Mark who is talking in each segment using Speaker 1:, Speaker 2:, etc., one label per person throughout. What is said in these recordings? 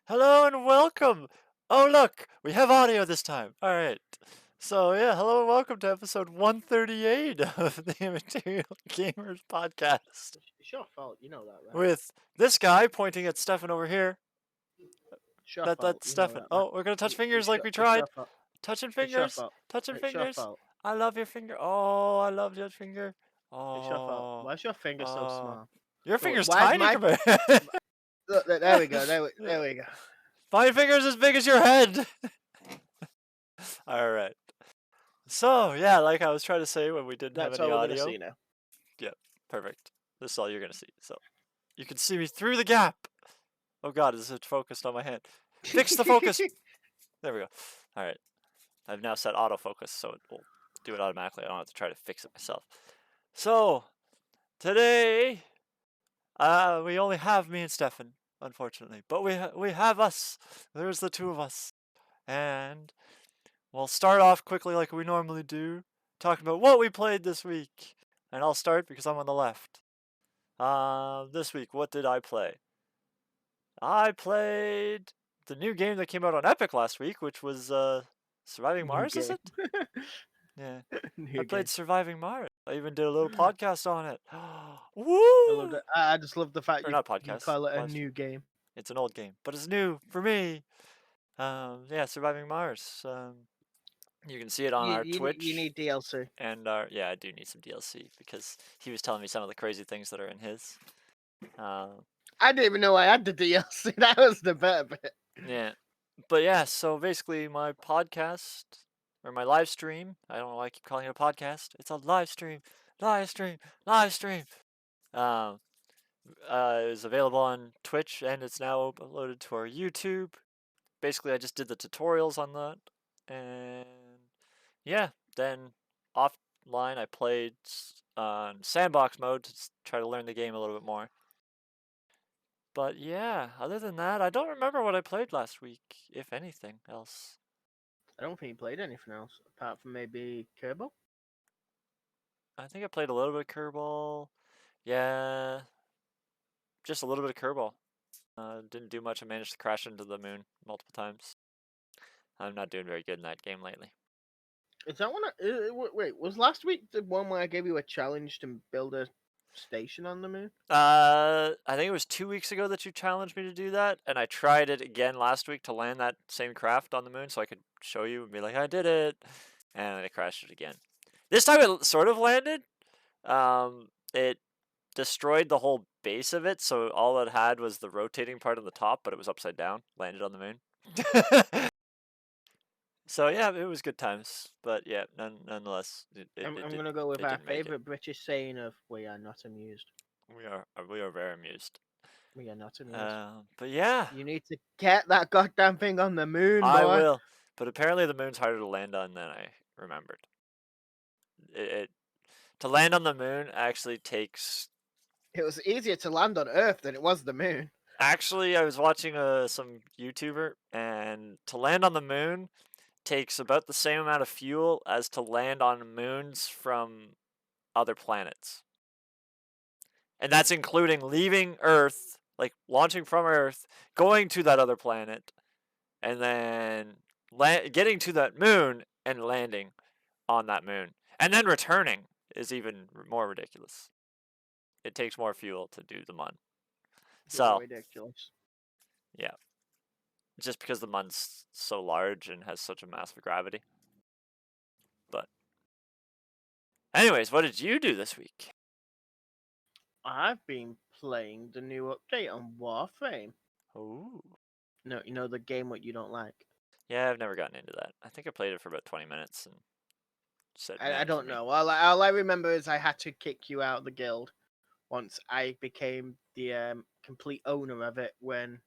Speaker 1: Hello and welcome. Oh, look, we have audio this time. All right. So, yeah, hello and welcome to episode 138 of the Immaterial Gamers podcast
Speaker 2: It's your fault, you know that, right?
Speaker 1: with this guy pointing at Stefan over here.
Speaker 2: It's your fault,
Speaker 1: That's
Speaker 2: you know
Speaker 1: Stefan.
Speaker 2: that, right?
Speaker 1: Oh, we're going to touch fingers
Speaker 2: It's
Speaker 1: like
Speaker 2: your,
Speaker 1: we
Speaker 2: it's your
Speaker 1: tried.
Speaker 2: fault.
Speaker 1: Touching
Speaker 2: It's your
Speaker 1: fingers.
Speaker 2: fault.
Speaker 1: Touching
Speaker 2: It's your
Speaker 1: fingers.
Speaker 2: fault.
Speaker 1: I love your finger. Oh, I love your finger.
Speaker 2: It's your fault.
Speaker 1: Oh,
Speaker 2: Why is your finger so
Speaker 1: oh.
Speaker 2: small?
Speaker 1: Your
Speaker 2: Look,
Speaker 1: finger's
Speaker 2: why is
Speaker 1: tiny
Speaker 2: my
Speaker 1: compared.
Speaker 2: look, there we go. There we go.
Speaker 1: My finger's as big as your head. All right. So, yeah, like I was trying to say when we didn't have
Speaker 2: That's
Speaker 1: any
Speaker 2: all we're gonna
Speaker 1: audio.
Speaker 2: see now.
Speaker 1: Yeah, perfect. This is all you're going to see. So, you can see me through the gap. Oh god, is it focused on my hand? Fix the focus! There we go. Alright. I've now set autofocus, so it will do it automatically. I don't have to try to fix it myself. So, today, we only have me and Stefan, unfortunately. But we have us. There's the two of us. And we'll start off quickly like we normally do, talking about what we played this week. And I'll start because I'm on the left. This week, what did I play? I played the new game that came out on Epic last week, which was Surviving
Speaker 2: New
Speaker 1: Mars, is
Speaker 2: game.
Speaker 1: it? Yeah. I
Speaker 2: New
Speaker 1: played
Speaker 2: game.
Speaker 1: Surviving Mars. I even did a little podcast on it.
Speaker 2: I love
Speaker 1: Woo!
Speaker 2: that. I just love the fact
Speaker 1: Or
Speaker 2: you
Speaker 1: not
Speaker 2: you
Speaker 1: podcast,
Speaker 2: call it a
Speaker 1: live stream.
Speaker 2: new game.
Speaker 1: It's an old game, but it's new for me. Yeah, Surviving Mars. You can see it on our
Speaker 2: You
Speaker 1: Twitch
Speaker 2: need DLC.
Speaker 1: and our yeah, I do need some DLC because he was telling me some of the crazy things that are in his.
Speaker 2: I didn't even know I had the DLC. That was the better bit.
Speaker 1: Yeah. But yeah, so basically my podcast or my live stream, I don't know why I keep calling it a podcast. It's a live stream, live stream, live stream. Um, is available on Twitch and it's now uploaded to our YouTube. Basically, I just did the tutorials on that. And yeah, then offline I played on sandbox mode to try to learn the game a little bit more. But yeah, other than that, I don't remember what I played last week, if anything else.
Speaker 2: I don't think you played anything else apart from maybe Kerbal.
Speaker 1: I think I played a little bit of Kerbal. Yeah, just a little bit of Kerbal. Didn't do much. I managed to crash into the moon multiple times. I'm not doing very good in that game lately.
Speaker 2: Is that one? Wait, was last week the one where I gave you a challenge to build a station on the moon?
Speaker 1: I think it was 2 weeks ago that you challenged me to do that, and I tried it again last week to land that same craft on the moon so I could show you and be like, I did it, and I crashed it again. This time it sort of landed. It destroyed the whole base of it, so all it had was the rotating part on the top, but it was upside down, landed on the moon. So yeah, it was good times, but yeah, nonetheless,
Speaker 2: I'm gonna go with
Speaker 1: it
Speaker 2: our
Speaker 1: didn't make it.
Speaker 2: favorite British saying of "We are not amused.
Speaker 1: We are very amused.
Speaker 2: We are not amused."
Speaker 1: But yeah,
Speaker 2: You need to get that goddamn thing on the moon,
Speaker 1: I
Speaker 2: boy.
Speaker 1: will. But apparently the moon's harder to land on than I remembered. It to land on the moon actually takes.
Speaker 2: It was easier to land on Earth than it was the moon.
Speaker 1: Actually, I was watching some YouTuber, and to land on the moon takes about the same amount of fuel as to land on moons from other planets. And that's including leaving Earth, like launching from Earth, going to that other planet, and then getting to that moon and landing on that moon. And then returning is even more ridiculous. It takes more fuel to do the mun.
Speaker 2: It is
Speaker 1: So,
Speaker 2: ridiculous.
Speaker 1: yeah. Just because the mun's so large and has such a massive gravity. But, anyways, what did you do this week?
Speaker 2: I've been playing the new update on Warframe.
Speaker 1: Ooh.
Speaker 2: No, you know the game what you don't like.
Speaker 1: Yeah, I've never gotten into that. I think I played it for about 20 minutes and said,
Speaker 2: I
Speaker 1: man, for
Speaker 2: don't
Speaker 1: me.
Speaker 2: know. All I remember is I had to kick you out of the guild once I became the complete owner of it when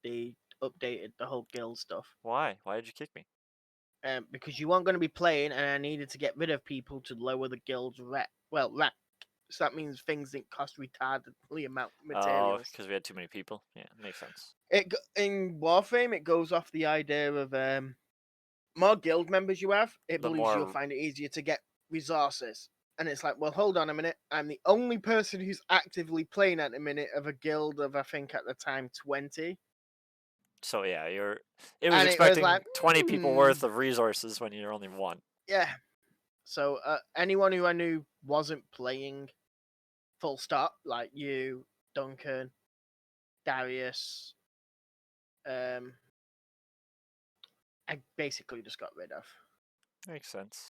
Speaker 2: they updated the whole guild stuff.
Speaker 1: Why? Why did you kick me?
Speaker 2: Because you weren't going to be playing, and I needed to get rid of people to lower the guild's rank. So that means things that cost retardedly amount of
Speaker 1: Oh,
Speaker 2: materials.
Speaker 1: because we had too many people? Yeah, makes sense.
Speaker 2: In Warframe, it goes off the idea of more guild members you have, it
Speaker 1: The
Speaker 2: believes you'll
Speaker 1: more.
Speaker 2: find it easier to get resources. And it's like, well, hold on a minute. I'm the only person who's actively playing at the minute of a guild of, I think at the time, 20.
Speaker 1: So yeah, it was
Speaker 2: And it was
Speaker 1: expecting
Speaker 2: like,
Speaker 1: 20 people worth of resources when you're only one.
Speaker 2: yeah. So anyone who I knew wasn't playing, full stop, like you, Duncan, Darius, I basically just got rid of.
Speaker 1: Makes sense.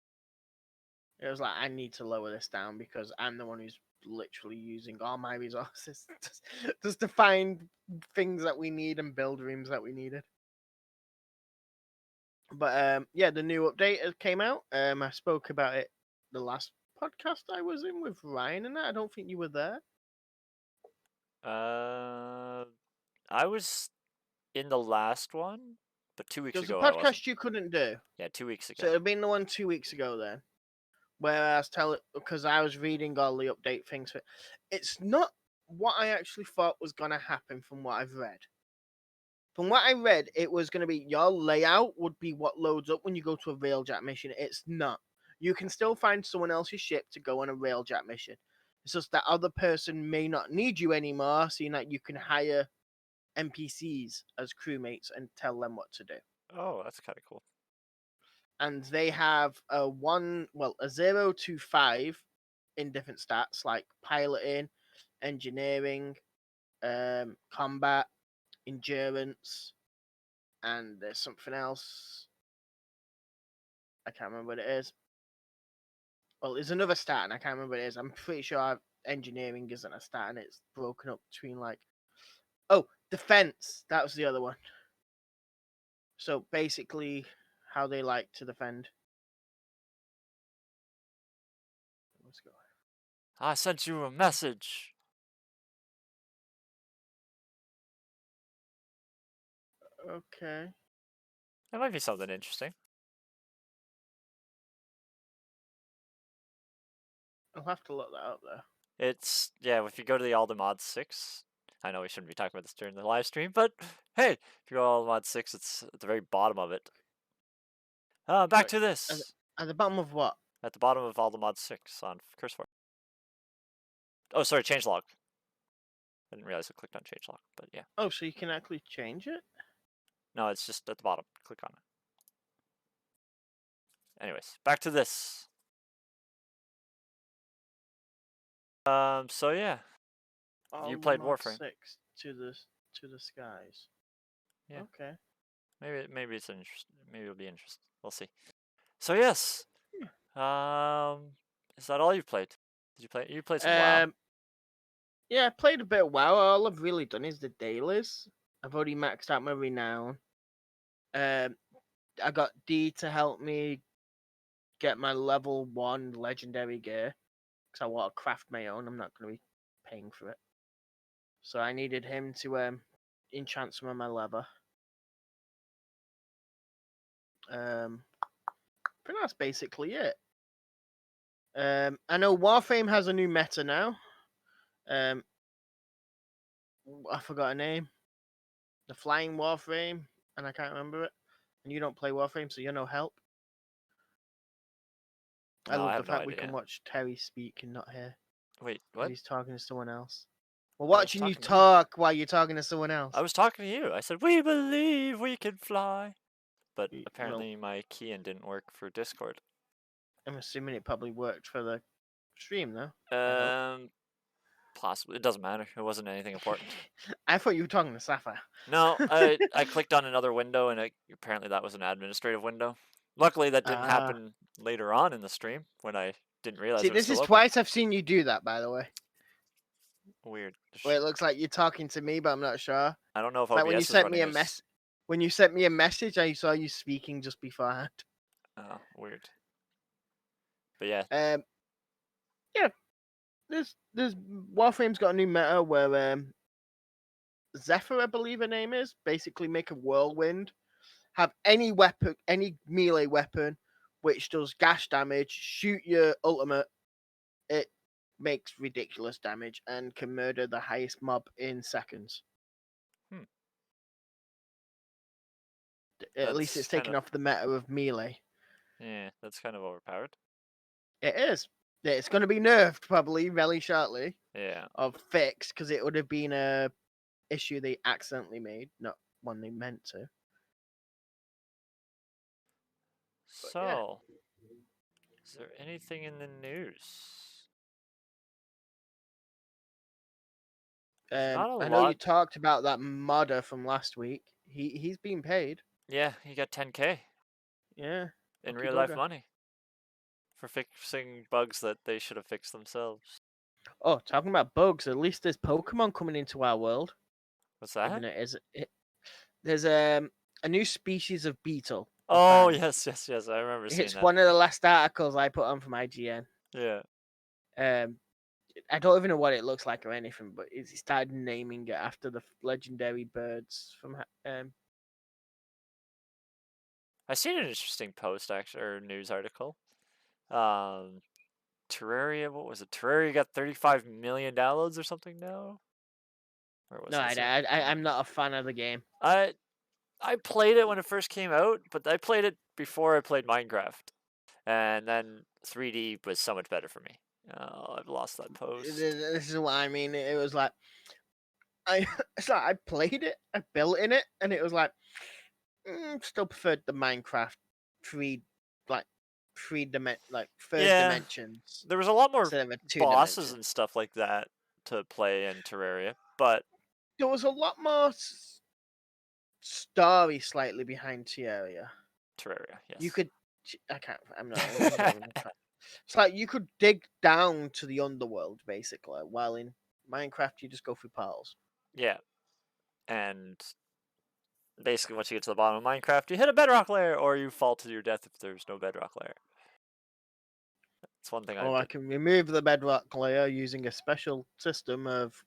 Speaker 2: It was like, I need to lower this down because I'm the one who's literally using all my resources just to find things that we need and build rooms that we needed. But yeah, the new update came out. I spoke about it the last podcast I was in with Ryan and that. I don't think you were there.
Speaker 1: I was in the last one, but 2 weeks
Speaker 2: There was a
Speaker 1: ago I wasn't.
Speaker 2: podcast you couldn't do.
Speaker 1: Yeah, 2 weeks
Speaker 2: So
Speaker 1: ago.
Speaker 2: it had been the one 2 weeks ago then. Where I was telling, because I was reading all the update things. It's not what I actually thought was going to happen from what I've read. From what I read, it was going to be your layout would be what loads up when you go to a railjack mission. It's not. You can still find someone else's ship to go on a railjack mission. It's just that other person may not need you anymore, seeing that you can hire NPCs as crewmates and tell them what to do.
Speaker 1: Oh, that's kind of cool.
Speaker 2: And they have a 0 to 5 in different stats like piloting, engineering, combat, endurance, and there's something else. I can't remember what it is. Well, there's another stat, and I can't remember what it is. I'm pretty sure engineering isn't a stat, and it's broken up between defense. That was the other one. So basically, how they like to defend. Let's go.
Speaker 1: I sent you a message.
Speaker 2: Okay.
Speaker 1: That might be something interesting.
Speaker 2: I'll have to look that up there.
Speaker 1: It's, yeah, if you go to the Aldemod 6, I know we shouldn't be talking about this during the live stream, but hey, if you go to Aldemod 6, it's at the very bottom of it. Back
Speaker 2: Right.
Speaker 1: to this.
Speaker 2: At the bottom of what?
Speaker 1: At the bottom of Aldemod 6 on CurseForge. Oh, sorry, changelog. I didn't realize I clicked on changelog, but yeah.
Speaker 2: Oh, so you can actually change it?
Speaker 1: No, it's just at the bottom. Click on it. Anyways, back to this. So yeah.
Speaker 2: All
Speaker 1: You played
Speaker 2: mod
Speaker 1: Warframe.
Speaker 2: 6 to the skies.
Speaker 1: Yeah.
Speaker 2: Okay.
Speaker 1: Maybe it's interesting. Maybe it'll be interesting. We'll see. So yes. Is that all you've played? Did you play? You played some WoW.
Speaker 2: Yeah, I played a bit of WoW. All I've really done is the dailies. I've already maxed out my renown. I got D to help me get my level 1 legendary gear because I want to craft my own. I'm not going to be paying for it. So I needed him to enchant some of my leather. But that's basically it. I know Warframe has a new meta now. I forgot a name. The Flying Warframe, and I can't remember it. And you don't play Warframe, so you're no help. I
Speaker 1: No, I
Speaker 2: love the
Speaker 1: have no
Speaker 2: fact we can
Speaker 1: idea.
Speaker 2: watch Terry speak and not hear.
Speaker 1: Wait,
Speaker 2: When
Speaker 1: what?
Speaker 2: he's talking to someone else. We're
Speaker 1: I was
Speaker 2: watching you
Speaker 1: talking to you.
Speaker 2: talk while you're talking to someone else.
Speaker 1: I was talking to you. I said, "We believe we can fly," but
Speaker 2: Well,
Speaker 1: apparently my keying didn't work for Discord.
Speaker 2: I'm assuming it probably worked for the stream, though. I hope.
Speaker 1: Possibly. It doesn't matter. It wasn't anything important.
Speaker 2: I thought you were talking to Sapphire.
Speaker 1: No, I clicked on another window, and apparently that was an administrative window. Luckily, that didn't happen later on in the stream when I didn't realize
Speaker 2: See,
Speaker 1: it was
Speaker 2: this is
Speaker 1: still open.
Speaker 2: twice I've seen you do that, by the way.
Speaker 1: Weird.
Speaker 2: Where it looks like you're talking to me, but I'm not sure.
Speaker 1: I don't know if
Speaker 2: Like
Speaker 1: OBS
Speaker 2: when you
Speaker 1: is
Speaker 2: sent
Speaker 1: running
Speaker 2: me a
Speaker 1: as...
Speaker 2: when you sent me a message, I saw you speaking just beforehand.
Speaker 1: Oh, weird. But yeah.
Speaker 2: Yeah. There's Warframe's got a new meta where Zephyr, I believe her name is, basically make a whirlwind, have any weapon, any melee weapon, which does gash damage, shoot your ultimate, it makes ridiculous damage and can murder the highest mob in seconds. At least it's taken off the meta of melee.
Speaker 1: Yeah, that's kind of overpowered.
Speaker 2: It is. It's going to be nerfed probably very shortly.
Speaker 1: Yeah.
Speaker 2: Or fixed because it would have been a issue they accidentally made. No, when they meant to. But yeah.
Speaker 1: So, is there anything in the news? Not a
Speaker 2: I know you
Speaker 1: lot.
Speaker 2: talked about that modder from last week. He's been paid.
Speaker 1: Yeah, he got 10K
Speaker 2: Yeah.
Speaker 1: in
Speaker 2: Lucky
Speaker 1: real life
Speaker 2: bugger.
Speaker 1: money for fixing bugs that they should have fixed themselves.
Speaker 2: Oh, talking about bugs, at least there's Pokemon coming into our world.
Speaker 1: What's that?
Speaker 2: Even there's a new species of beetle they
Speaker 1: Oh,
Speaker 2: found.
Speaker 1: yes, yes, yes. I remember seeing
Speaker 2: It's
Speaker 1: that.
Speaker 2: one of the last articles I put on from IGN.
Speaker 1: Yeah.
Speaker 2: Um, I don't even know what it looks like or anything, but he started naming it after the legendary birds from.
Speaker 1: I seen an interesting post actually or news article. Um, Terraria, what was it? Terraria got 35 million downloads or something now? Where was
Speaker 2: No,
Speaker 1: this?
Speaker 2: I'm not a fan of the game.
Speaker 1: I I played it when it first came out, but I played it before I played Minecraft, and then 3D was so much better for me. Oh, I've lost that post.
Speaker 2: This is what I mean. It was like I, it's like I played it, I built in it, and it was like still preferred the Minecraft three like third
Speaker 1: Yeah,
Speaker 2: dimensions
Speaker 1: there was a lot more
Speaker 2: instead of a two
Speaker 1: bosses
Speaker 2: dimension.
Speaker 1: and stuff like that to play in Terraria, but
Speaker 2: There was a lot more story slightly behind Terraria.
Speaker 1: Terraria,
Speaker 2: You
Speaker 1: yes.
Speaker 2: could, I can't, I'm not even try. It's like you could dig down to the underworld basically, while in Minecraft you just go through portals.
Speaker 1: Yeah, and basically once you get to the bottom of Minecraft, you hit a bedrock layer, or you fall to your death if there's no bedrock layer. It's one thing I
Speaker 2: Or I
Speaker 1: did.
Speaker 2: can remove the bedrock layer using a special system of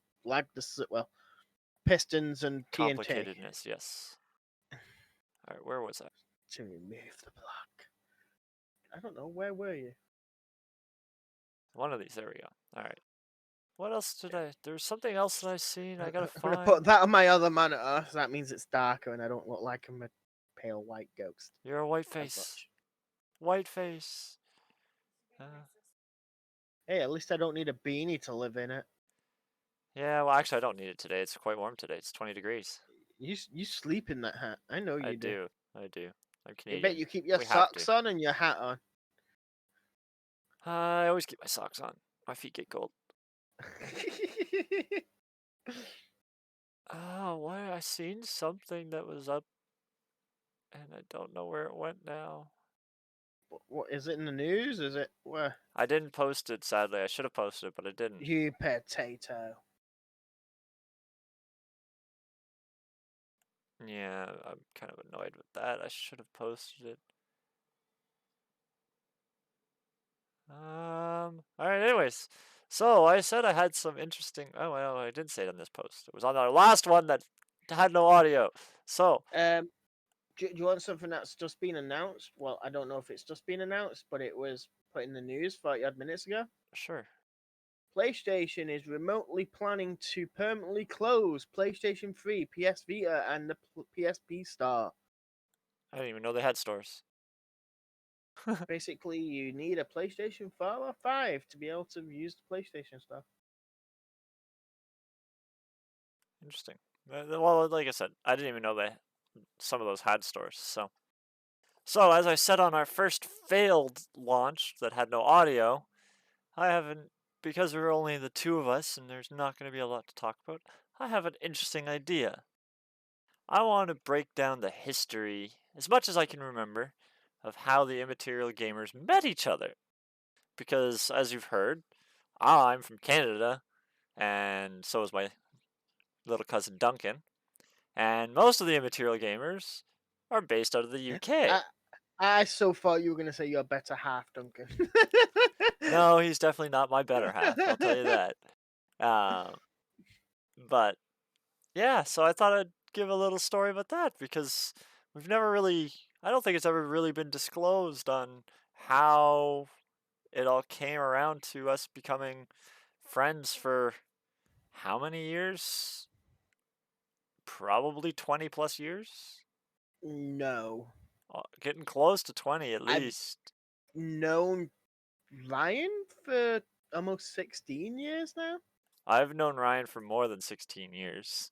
Speaker 2: pistons and TNT
Speaker 1: Complicatedness, yes. All right, where was I?
Speaker 2: to remove the block. I don't know, where were you?
Speaker 1: One of these. There we go. All right. What else did I? There's something else that I seen. I gotta
Speaker 2: I'm gonna put
Speaker 1: find.
Speaker 2: that on my other monitor, so that means it's darker and I don't look like I'm a pale white ghost
Speaker 1: You're a white
Speaker 2: as
Speaker 1: face.
Speaker 2: much.
Speaker 1: White face.
Speaker 2: Hey, at least I don't need a beanie to live in it.
Speaker 1: Yeah. Well, actually, I don't need it today. It's quite warm today. It's 20 degrees.
Speaker 2: You sleep in that hat. I know
Speaker 1: I
Speaker 2: you do.
Speaker 1: do. I do. I'm
Speaker 2: I bet
Speaker 1: Canadian.
Speaker 2: you keep your
Speaker 1: We have to.
Speaker 2: socks on and your hat on.
Speaker 1: I always keep my socks on. My feet get cold. Oh, why? I seen something that was up, and I don't know where it went now.
Speaker 2: What is it in the news? Is it where
Speaker 1: I didn't post it. Sadly, I should have posted it, but I didn't.
Speaker 2: you potato?
Speaker 1: Yeah, I'm kind of annoyed with that. I should have posted it. All right, anyways. So I said I had some interesting. Oh, well, I didn't say it on this post. It was on our last one that had no audio. So,
Speaker 2: Do you want something that's just been announced? Well, I don't know if it's just been announced, but it was put in the news 40 odd minutes ago.
Speaker 1: sure.
Speaker 2: PlayStation is remotely planning to permanently close PlayStation 3, PS Vita, and the PSP Store.
Speaker 1: I didn't even know they had stores.
Speaker 2: Basically, you need a PlayStation 4 or 5 to be able to use the PlayStation stuff.
Speaker 1: Interesting. Well, like I said, I didn't even know they some of those had stores. So as I said on our first failed launch that had no audio, I haven't because we're only the two of us and there's not going to be a lot to talk about. I have an interesting idea. I want to break down the history, as much as I can remember, of how the Immaterial gamers met each other. Because, as you've heard, I'm from Canada, and so is my little cousin Duncan, and most of the Immaterial gamers are based out of the UK.
Speaker 2: I, I so thought you were going to say your better half, Duncan.
Speaker 1: No, he's definitely not my better half, I'll tell you that. Um, but, yeah, so I thought I'd give a little story about that, because we've never really, I don't think it's ever really been disclosed on how it all came around to us becoming friends for how many years? Probably 20 plus years?
Speaker 2: No.
Speaker 1: Getting close to 20 at
Speaker 2: I've
Speaker 1: least.
Speaker 2: known Ryan for almost 16 years now.
Speaker 1: I've known Ryan for more than 16 years.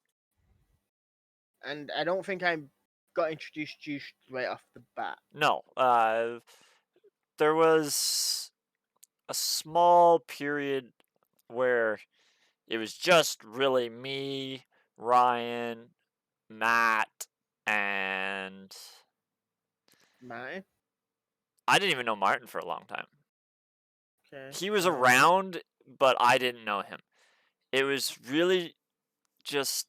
Speaker 2: And I don't think I got introduced to you straight off the bat.
Speaker 1: No, there was a small period where it was just really me, Ryan, Matt, and
Speaker 2: Martin?
Speaker 1: I didn't even know Martin for a long time.
Speaker 2: Okay.
Speaker 1: He was around, but I didn't know him. It was really just.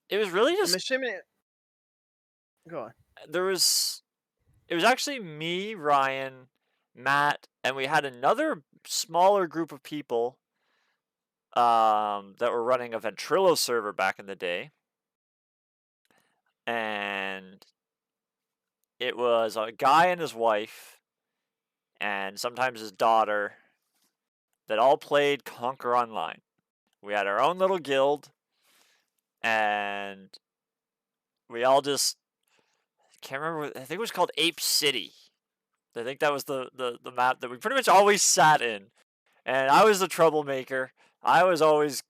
Speaker 1: It was really
Speaker 2: I'm
Speaker 1: just.
Speaker 2: assuming it... Go on.
Speaker 1: There was. It was actually me, Ryan, Matt, and we had another smaller group of people that were running a Ventrilo server back in the day. And it was a guy and his wife, and sometimes his daughter, that all played Conquer Online. We had our own little guild, and we all just can't remember. I think it was called Ape City. I think that was the map that we pretty much always sat in. And I was the troublemaker. I was always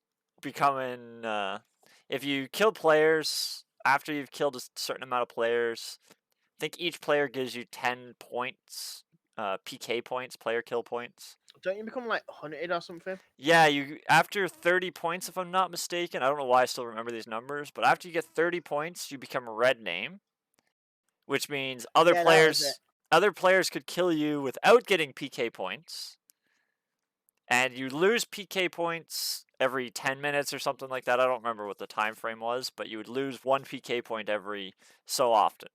Speaker 1: becoming. If you kill players after you've killed a certain amount of players, I think each player gives you 10 points, PK points, player kill points.
Speaker 2: Don't you become like hunted or something?
Speaker 1: Yeah, you after 30 points, if I'm not mistaken. I don't know why I still remember these numbers, but after you get 30 points, you become a red name, which means
Speaker 2: Yeah, that was it.
Speaker 1: other players could kill you without getting PK points. And you lose PK points every 10 minutes or something like that. I don't remember what the time frame was, but you would lose 1 PK point every so often.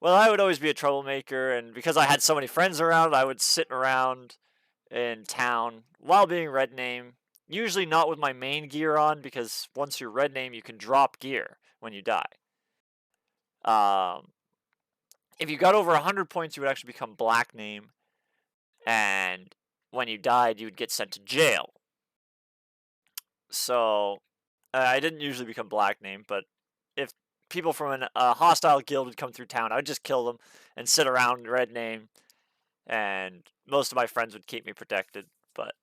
Speaker 1: Well, I would always be a troublemaker, and because I had so many friends around, I would sit around in town while being red name. Usually not with my main gear on, because once you're red name, you can drop gear when you die. If you got over 100 points, you would actually become black name, and when you died, you would get sent to jail. So I didn't usually become black name, but if people from a hostile guild would come through town, I would just kill them and sit around red name, and most of my friends would keep me protected. But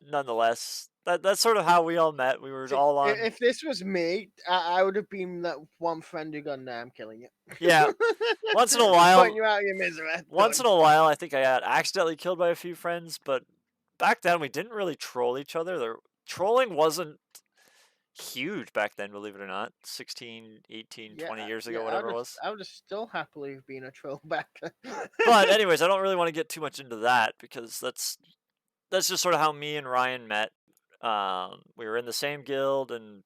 Speaker 1: nonetheless, that's sort of how we all met. We were
Speaker 2: See,
Speaker 1: all on.
Speaker 2: if this was me, I would have been that one friend who gone, "Nah, I'm killing you."
Speaker 1: Yeah, once in a
Speaker 2: Putting
Speaker 1: while.
Speaker 2: you out of your misery.
Speaker 1: Once
Speaker 2: Done.
Speaker 1: in a while, I think I got accidentally killed by a few friends, but back then we didn't really troll each other. The trolling wasn't huge back then, believe it or not. 16, 18,
Speaker 2: Yeah,
Speaker 1: 20 years ago,
Speaker 2: yeah.
Speaker 1: whatever it was.
Speaker 2: I would have still happily been a troll back then.
Speaker 1: But anyways, I don't really want to get too much into that because that's just sort of how me and Ryan met. We were in the same guild and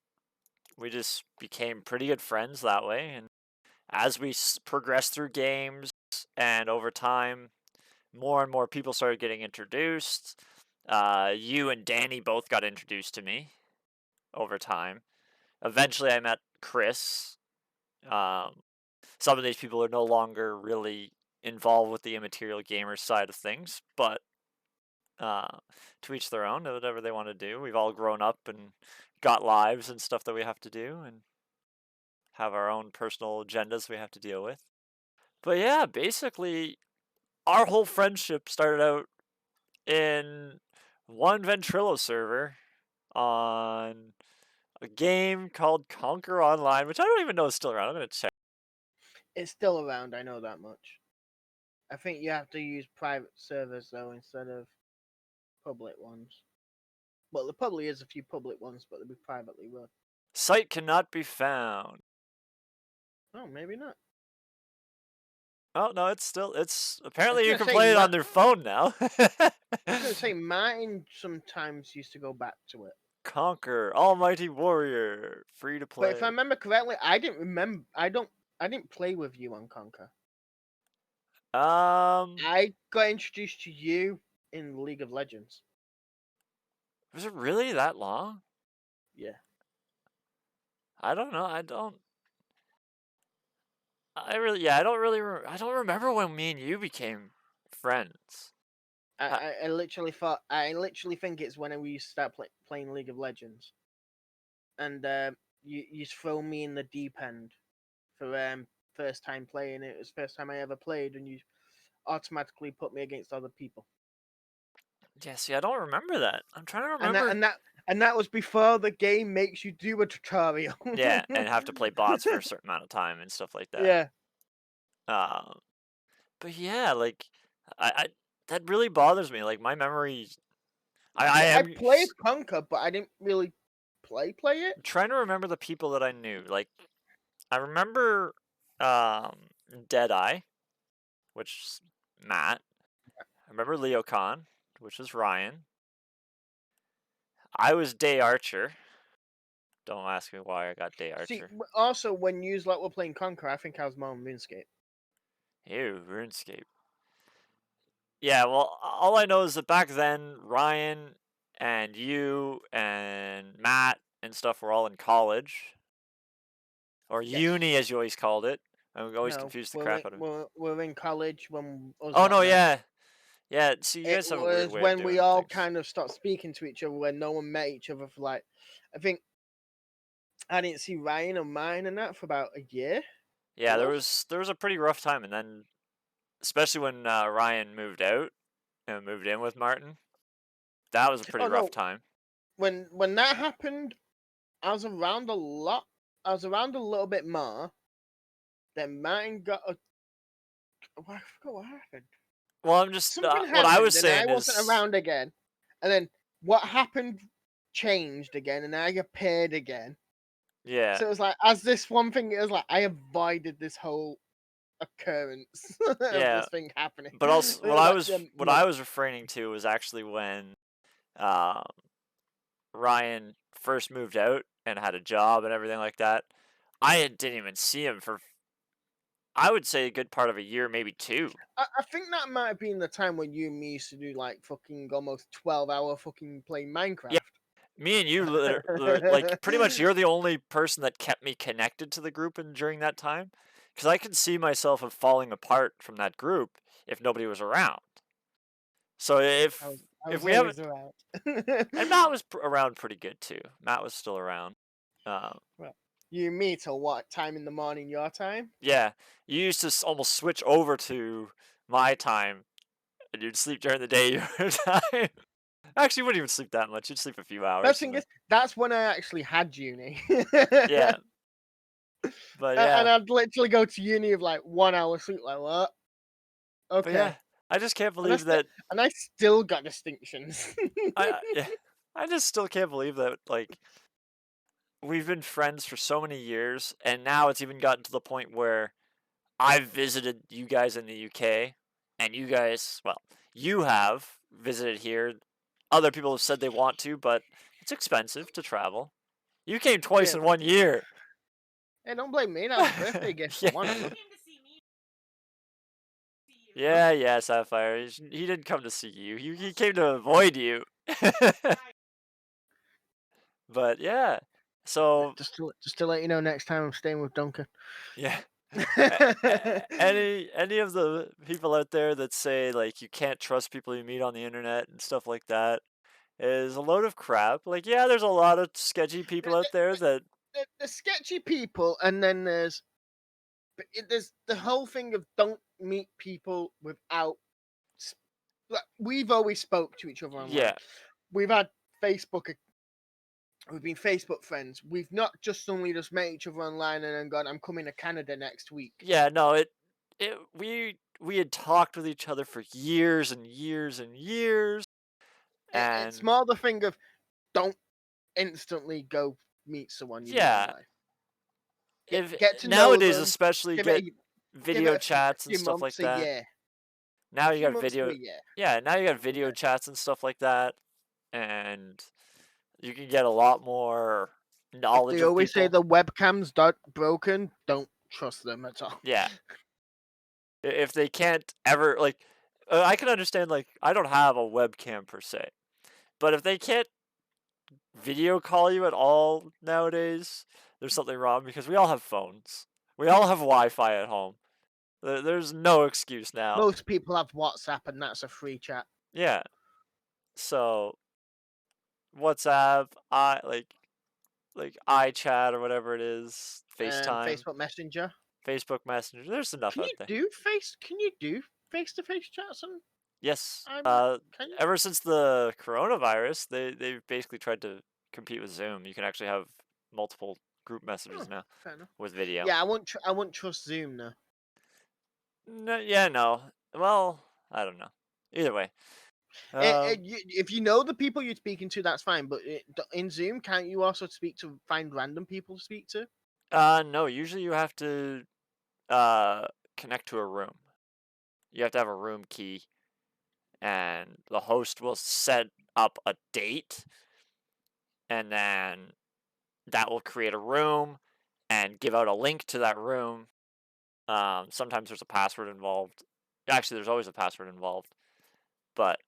Speaker 1: we just became pretty good friends that way. And as we progressed through games and over time, more and more people started getting introduced. You and Danny both got introduced to me over time. Eventually, I met Chris. Um, some of these people are no longer really involved with the Immaterial Gamers side of things, but uh, to each their own, whatever they want to do. We've all grown up and got lives and stuff that we have to do and have our own personal agendas we have to deal with. But yeah, basically, our whole friendship started out in one Ventrilo server on a game called Conquer Online, which I don't even know is still around. I'm going to check.
Speaker 2: It's still around. I know that much. I think you have to use private servers though instead of public ones. Well, there probably is a few public ones, but they'll be privately run.
Speaker 1: Site cannot be found.
Speaker 2: Oh, maybe not.
Speaker 1: Oh no, it's
Speaker 2: I was
Speaker 1: apparently you
Speaker 2: gonna
Speaker 1: can
Speaker 2: say
Speaker 1: play it on their phone now.
Speaker 2: I was gonna say Martin sometimes used to go back to it.
Speaker 1: Conquer, Almighty Warrior, free to
Speaker 2: But if I
Speaker 1: play.
Speaker 2: remember correctly, I didn't remember. I didn't play with you on Conquer.
Speaker 1: Um,
Speaker 2: I got introduced to you in League of Legends.
Speaker 1: was it really that long?
Speaker 2: Yeah.
Speaker 1: I don't know. I don't really. I don't remember when me and you became friends. Uh,
Speaker 2: I literally thought. I literally think it's when we used to start playing League of Legends, and you throw me in the deep end for first time playing. It was first time I ever played, and you automatically put me against other people.
Speaker 1: yeah. See, I don't remember that. I'm trying to
Speaker 2: And that
Speaker 1: remember.
Speaker 2: and that And that was before the game makes you do a tutorial.
Speaker 1: Yeah, and have to play bots for a certain amount of time and stuff like that.
Speaker 2: Yeah.
Speaker 1: Um, but yeah, like I that really bothers me. Like my memory, I
Speaker 2: I
Speaker 1: am
Speaker 2: played Conquer, but I didn't really play it.
Speaker 1: trying to remember the people that I knew. Like I remember um Deadeye, which is Matt. I remember Leo Khan, which is Ryan. I was Day Archer. Don't ask me why I got Day
Speaker 2: See,
Speaker 1: Archer.
Speaker 2: also when you like were playing Conquer, I think I was more on RuneScape.
Speaker 1: Ew, RuneScape. Yeah, well, all I know is that back then, Ryan and you and Matt and stuff were all in college. Or
Speaker 2: Yes.
Speaker 1: uni, as you always called it. I always
Speaker 2: No,
Speaker 1: confused the crap out of it.
Speaker 2: we're in college when us
Speaker 1: Oh,
Speaker 2: lot
Speaker 1: no,
Speaker 2: met.
Speaker 1: yeah. Yeah, see, you
Speaker 2: It
Speaker 1: guys have a weird
Speaker 2: was
Speaker 1: way of
Speaker 2: when we
Speaker 1: doing
Speaker 2: all
Speaker 1: things.
Speaker 2: kind of stopped speaking to each other when no one met each other for like, I think I didn't see Ryan or mine and that for about a year.
Speaker 1: Yeah,
Speaker 2: It
Speaker 1: there was a pretty rough time, and then especially when Ryan moved out and moved in with Martin, that was a pretty
Speaker 2: Oh
Speaker 1: rough
Speaker 2: no,
Speaker 1: time.
Speaker 2: when that happened, I was around a lot. I was around a little bit more. Then Martin got a. I forgot what happened.
Speaker 1: Well, I'm just
Speaker 2: Something
Speaker 1: what I was
Speaker 2: happened, and I
Speaker 1: saying
Speaker 2: wasn't
Speaker 1: is,
Speaker 2: around again. And then what happened changed again, and I appeared again.
Speaker 1: yeah,
Speaker 2: So it was like, as this one thing, it was like I avoided this whole occurrence of
Speaker 1: yeah.
Speaker 2: this thing happening.
Speaker 1: But also,
Speaker 2: It was like,
Speaker 1: what
Speaker 2: no.
Speaker 1: I was referring to was actually when um, Ryan first moved out and had a job and everything like that. Didn't even see him for, I would say, a good part of a year, maybe two.
Speaker 2: I think that might have been the time when you and me used to do like fucking almost 12-hour fucking playing
Speaker 1: Yeah,
Speaker 2: Minecraft.
Speaker 1: me and you, like, pretty much, you're the only person that kept me connected to the group during that time, because I could see myself of falling apart from that group if nobody was around. So
Speaker 2: I
Speaker 1: if
Speaker 2: was
Speaker 1: we haven't,
Speaker 2: always around.
Speaker 1: and Matt was around pretty good too. Matt was still around. Um,
Speaker 2: Well, you and me till what time in the morning your time?
Speaker 1: yeah, you used to almost switch over to my time, and you'd sleep during the day your time. Actually, you wouldn't even sleep that much. You'd sleep a few
Speaker 2: Best
Speaker 1: hours, and
Speaker 2: thing
Speaker 1: then
Speaker 2: is, that's when I actually had uni.
Speaker 1: yeah, but
Speaker 2: And
Speaker 1: yeah,
Speaker 2: I'd literally go to uni of like 1 hour sleep, like what?
Speaker 1: but yeah,
Speaker 2: Okay.
Speaker 1: I just can't
Speaker 2: And I
Speaker 1: believe
Speaker 2: still
Speaker 1: that
Speaker 2: and I still got distinctions.
Speaker 1: yeah, I just still can't believe that like we've been friends for so many years, and now it's even gotten to the point where I've visited you guys in the UK, and you guys, well, you have visited here. Other people have said they want to, but it's expensive to travel. You came twice
Speaker 2: Yeah.
Speaker 1: in 1 year.
Speaker 2: Hey, don't blame me. That was a birthday gift for one of
Speaker 1: Yeah.
Speaker 2: them.
Speaker 1: Yeah, yeah, Sapphire. He didn't come to see you. He came to avoid you. But yeah. So,
Speaker 2: Just to let you know, next time I'm staying with Duncan.
Speaker 1: yeah. Any of the people out there that say like you can't trust people you meet on the internet and stuff like that is a load of crap. Like, yeah, there's a lot of sketchy people out there that
Speaker 2: There's sketchy people, and then there's the whole thing of don't meet people without. Like, we've always spoke to each other online.
Speaker 1: yeah.
Speaker 2: We've had Facebook. We've been Facebook friends. We've not just suddenly just met each other online and then gone, I'm coming to Canada next week.
Speaker 1: Yeah, no, it we had talked with each other for years and years and years,
Speaker 2: It's
Speaker 1: and
Speaker 2: more the thing of don't instantly go meet someone you meet
Speaker 1: yeah,
Speaker 2: online.
Speaker 1: if
Speaker 2: Get to know
Speaker 1: nowadays
Speaker 2: them.
Speaker 1: especially
Speaker 2: Give it
Speaker 1: get
Speaker 2: a, give it
Speaker 1: video
Speaker 2: a
Speaker 1: chats and
Speaker 2: few
Speaker 1: stuff like
Speaker 2: months, a
Speaker 1: that.
Speaker 2: year.
Speaker 1: Now
Speaker 2: A
Speaker 1: you
Speaker 2: few
Speaker 1: got
Speaker 2: months to
Speaker 1: video,
Speaker 2: a year.
Speaker 1: yeah, now you got video chats and stuff like that, and you can get a lot more
Speaker 2: If
Speaker 1: knowledge
Speaker 2: they
Speaker 1: of
Speaker 2: always say
Speaker 1: people.
Speaker 2: the webcam's broken, don't trust them at all.
Speaker 1: Yeah, if they can't ever like, I can understand like I don't have a webcam per se, but if they can't video call you at all nowadays, there's something wrong because we all have phones. We all have Wi-Fi at home. There's no excuse now.
Speaker 2: Most people have WhatsApp, and that's a free chat.
Speaker 1: Yeah. So WhatsApp, like iChat or whatever it is, FaceTime,
Speaker 2: Facebook Messenger.
Speaker 1: Facebook Messenger. There's enough out there.
Speaker 2: Can you do face-to-face chats
Speaker 1: Yes.
Speaker 2: Can you?
Speaker 1: Ever since the coronavirus, they've basically tried to compete with Zoom. You can actually have multiple group messages
Speaker 2: Oh,
Speaker 1: now
Speaker 2: fair enough.
Speaker 1: with video.
Speaker 2: Yeah, I wouldn't trust Zoom though.
Speaker 1: No, yeah, no. Well, I don't know. Either way. Um,
Speaker 2: If you know the people you're speaking to, that's fine. But in Zoom, can't you also speak to find random people to speak to?
Speaker 1: no. Usually you have to connect to a room. You have to have a room key, and the host will set up a date, and then that will create a room and give out a link to that room. Sometimes there's a password involved. Actually, there's always a password involved. But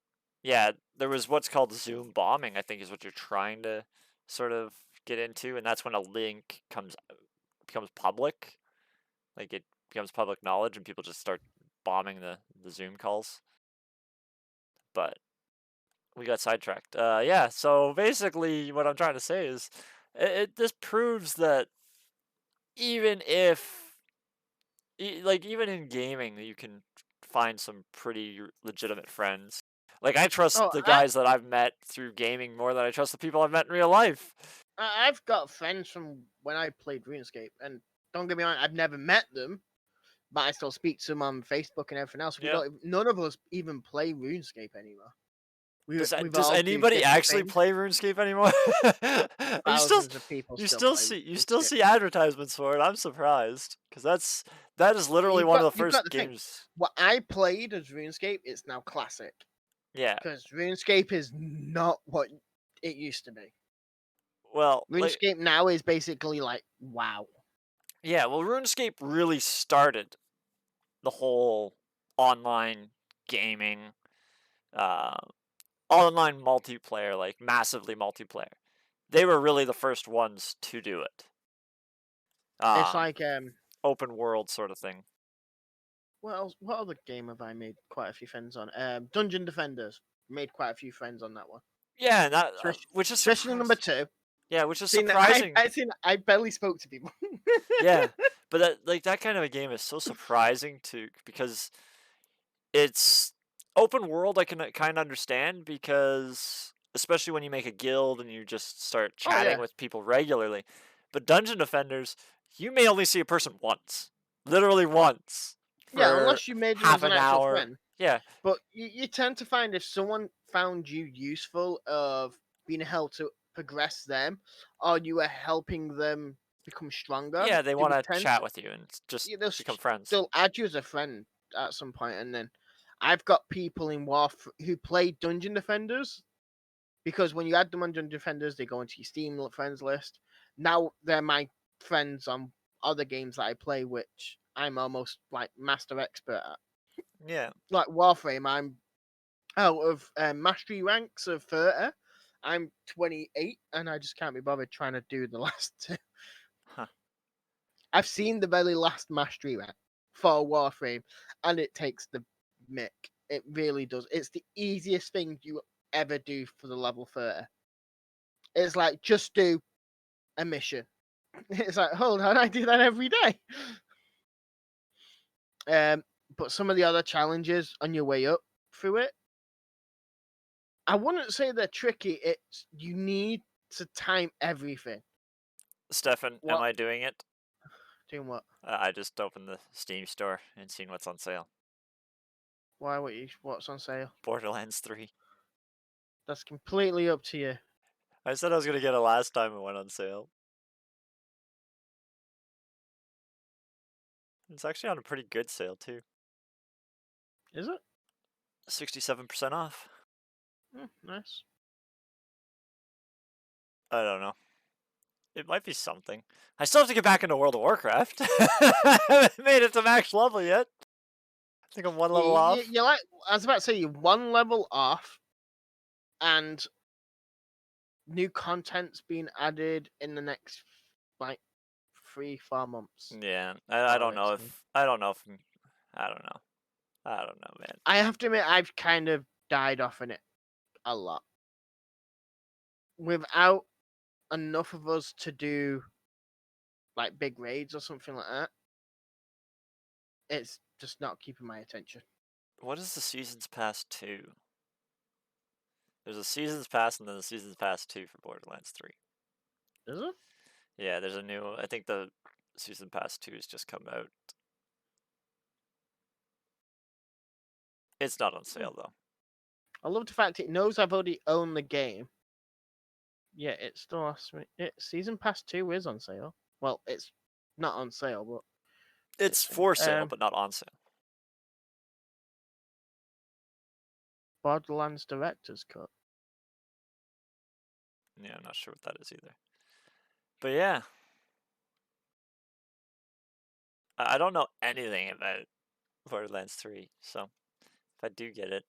Speaker 1: yeah, there was what's called Zoom bombing, I think is what you're trying to sort of get into, and that's when a link becomes public. Like it becomes public knowledge and people just start bombing the Zoom calls. But we got sidetracked. Yeah, so basically what I'm trying to say is this proves that even if like even in gaming you can find some pretty legitimate friends. Like I trust
Speaker 2: Oh,
Speaker 1: the guys that I've met through gaming more than I trust the people I've met in real life.
Speaker 2: I've got friends from when I played RuneScape, and don't get me wrong, I've never met them, but I still speak to them on Facebook and everything else.
Speaker 1: Yeah.
Speaker 2: None of us even play RuneScape anymore. We've
Speaker 1: Does
Speaker 2: all do
Speaker 1: anybody
Speaker 2: different
Speaker 1: actually
Speaker 2: things.
Speaker 1: play RuneScape anymore? you still
Speaker 2: Thousands of people
Speaker 1: you
Speaker 2: still
Speaker 1: still
Speaker 2: play
Speaker 1: see you still
Speaker 2: RuneScape.
Speaker 1: see advertisements for it. I'm surprised because that is literally one of the
Speaker 2: You've got
Speaker 1: first
Speaker 2: the thing.
Speaker 1: games.
Speaker 2: What I played as RuneScape is now classic
Speaker 1: Yeah.
Speaker 2: because RuneScape is not what it used to be.
Speaker 1: Well, like
Speaker 2: RuneScape now is basically like WoW.
Speaker 1: yeah, well RuneScape really started the whole online gaming uh online multiplayer, like massively multiplayer. They were really the first ones to do it.
Speaker 2: It's
Speaker 1: Um
Speaker 2: like
Speaker 1: Open world sort of thing.
Speaker 2: what other game have I made quite a few friends on? Dungeon Defenders. Made quite a few friends on that one.
Speaker 1: Yeah, and that
Speaker 2: Especially,
Speaker 1: which is
Speaker 2: especially number
Speaker 1: surprising.
Speaker 2: 2.
Speaker 1: Yeah, which is
Speaker 2: Seen
Speaker 1: surprising.
Speaker 2: I barely spoke to people.
Speaker 1: Yeah, but that kind of a game is so surprising to because it's open world. I can kind of understand because especially when you make a guild and you just start
Speaker 2: Oh
Speaker 1: chatting
Speaker 2: yeah.
Speaker 1: with people regularly. But Dungeon Defenders, you may only see a person once, literally once
Speaker 2: Yeah,
Speaker 1: for
Speaker 2: unless you made them
Speaker 1: half
Speaker 2: as an
Speaker 1: an
Speaker 2: actual
Speaker 1: hour.
Speaker 2: friend.
Speaker 1: Yeah,
Speaker 2: But you tend to find if someone found you useful of being able to progress them, or you are helping them become stronger,
Speaker 1: yeah, they
Speaker 2: they
Speaker 1: want
Speaker 2: would
Speaker 1: to
Speaker 2: tend
Speaker 1: chat
Speaker 2: to,
Speaker 1: with you and just
Speaker 2: yeah, they'll
Speaker 1: become friends.
Speaker 2: still add you as a friend at some point. And then I've got people in who play Dungeon Defenders because when you add them on Dungeon Defenders, they go into your Steam friends list. Now they're my friends on other games that I play, which I'm almost like master expert at.
Speaker 1: Yeah,
Speaker 2: Like Warframe, I'm out of mastery ranks of 30. I'm 28, and I just can't be bothered trying to do the last two.
Speaker 1: huh.
Speaker 2: I've seen the very last mastery rank for Warframe, and it takes the mick. It really does. It's the easiest thing you ever do for the level 30. It's like just do a mission. It's like, hold on, I do that every day. Um, but some of the other challenges on your way up through it, I wouldn't say they're tricky. It's you need to time everything.
Speaker 1: Stefan, am
Speaker 2: What
Speaker 1: I doing it?
Speaker 2: doing what?
Speaker 1: I just opened the Steam store and seen what's on sale.
Speaker 2: Why? What's on sale?
Speaker 1: Borderlands 3.
Speaker 2: That's completely up to you.
Speaker 1: I said I was gonna get it last time it went on sale. It's actually on a pretty good sale too.
Speaker 2: Is it?
Speaker 1: 67% off.
Speaker 2: Nice.
Speaker 1: I don't know. It might be something. I still have to get back into World of Warcraft. I haven't made it to max level yet. I think I'm one level off.
Speaker 2: You're like I was about to say you're one level off, and new content's being added in the next like 3-4 months.
Speaker 1: Yeah, I
Speaker 2: Oh,
Speaker 1: don't know
Speaker 2: it's
Speaker 1: if I don't know if I don't know. I don't know, man.
Speaker 2: I have to admit I've kind of died off in it a lot. Without enough of us to do like big raids or something like that, it's just not keeping my attention.
Speaker 1: What is the Seasons Pass 2? There's a Seasons Pass and then a Seasons Pass 2 for Borderlands 3.
Speaker 2: Is it?
Speaker 1: Yeah, there's a new. I think the Season Pass 2 has just come out. It's not on sale though.
Speaker 2: I love the fact it knows I've already owned the game. Yeah, it still asks me. Season Pass 2 is on sale. Well, it's not on sale, but
Speaker 1: It's for sale, but not on sale.
Speaker 2: Borderlands Director's Cut.
Speaker 1: Yeah, I'm not sure what that is either. But yeah. I don't know anything about Borderlands 3, so if I do get it.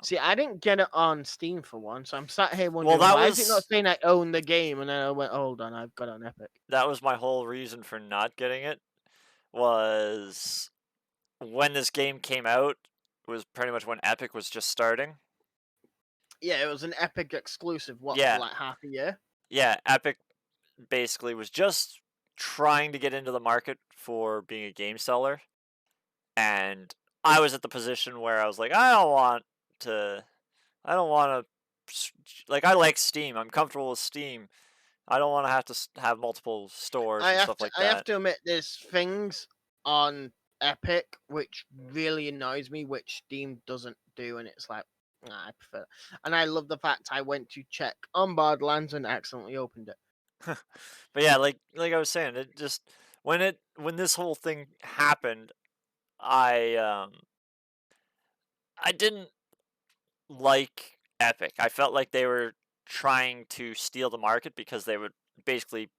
Speaker 2: See, I didn't get it on Steam for one, so I'm sat here wondering
Speaker 1: that
Speaker 2: why is it not
Speaker 1: was
Speaker 2: saying I own the game, and then I went, hold on, I've got it on Epic.
Speaker 1: that was my whole reason for not getting it. Was when this game came out was pretty much when Epic was just starting.
Speaker 2: Yeah, it was an Epic exclusive. What
Speaker 1: Yeah.
Speaker 2: for like half a year?
Speaker 1: Yeah, Epic basically was just trying to get into the market for being a game seller, and I was at the position where I was like, I don't want to, like, I like Steam. I'm comfortable with Steam. I don't want to have to have multiple stores and stuff like
Speaker 2: I have
Speaker 1: that.
Speaker 2: to admit, there's things on Epic which really annoys me, which Steam doesn't do, and it's like, nah, I prefer. And I love the fact I went to check on Borderlands and accidentally opened it.
Speaker 1: But yeah, like I was saying, it just when this whole thing happened, I didn't like Epic. I felt like they were trying to steal the market because they would basically,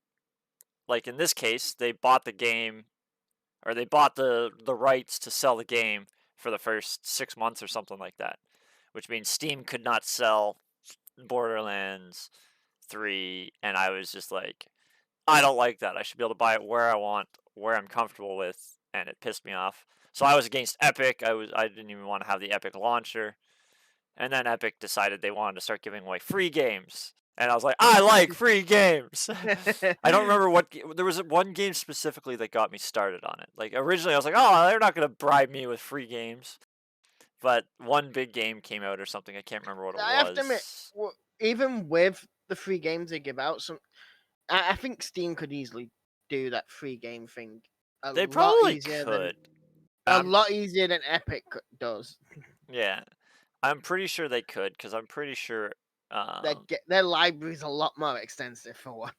Speaker 1: like in this case, they bought the game, or they bought the rights to sell the game for the first 6 months or something like that, which means Steam could not sell Borderlands 3, and I was just like, I don't like that. I should be able to buy it where I want, where I'm comfortable with, and it pissed me off. So I was against Epic. I didn't even want to have the Epic launcher. And then Epic decided they wanted to start giving away free games. And I was like, I like free games. I don't remember what there was one game specifically that got me started on it. Like originally I was like, oh, they're not going to bribe me with free games. But one big game came out or something. I can't remember what it was.
Speaker 2: I have to admit, even with the free games they give out, I think Steam could easily do that free game thing.
Speaker 1: They probably could.
Speaker 2: A lot easier than Epic does.
Speaker 1: Yeah. I'm pretty sure they could, because I'm pretty sure
Speaker 2: their library's a lot more extensive for one.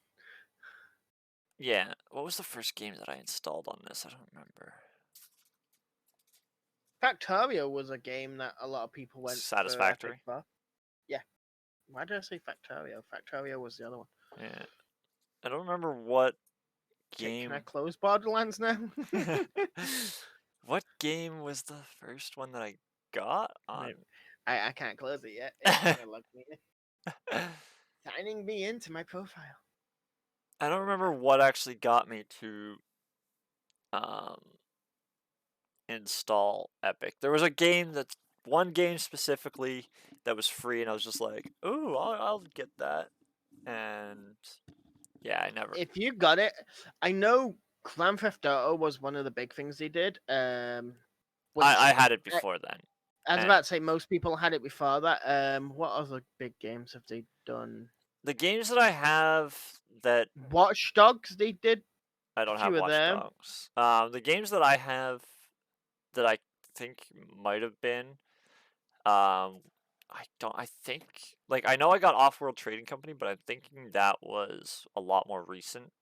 Speaker 1: Yeah. What was the first game that I installed on this? I don't remember.
Speaker 2: Factorio was a game that a lot of people went
Speaker 1: Satisfactory.
Speaker 2: for. Yeah. Why did I say Factorio? Factorio was the other one.
Speaker 1: Yeah. I don't remember what game.
Speaker 2: Can I close Borderlands now?
Speaker 1: What game was the first one that I got on?
Speaker 2: I can't close it yet. It's gonna log me in. Signing me into my profile.
Speaker 1: I don't remember what actually got me to install Epic. There was one game specifically that was free, and I was just like, "Ooh, I'll get that." And yeah, I never.
Speaker 2: If you got it, I know Grand Theft Auto was one of the big things they did.
Speaker 1: I had it before then.
Speaker 2: I was about to say most people had it before that. What other big games have they done?
Speaker 1: The games that I have that
Speaker 2: Watch Dogs they did.
Speaker 1: I don't have Watch Dogs. The games that I have that I think might have been, I think, like, I know I got Off-World Trading Company, but I'm thinking that was a lot more recent.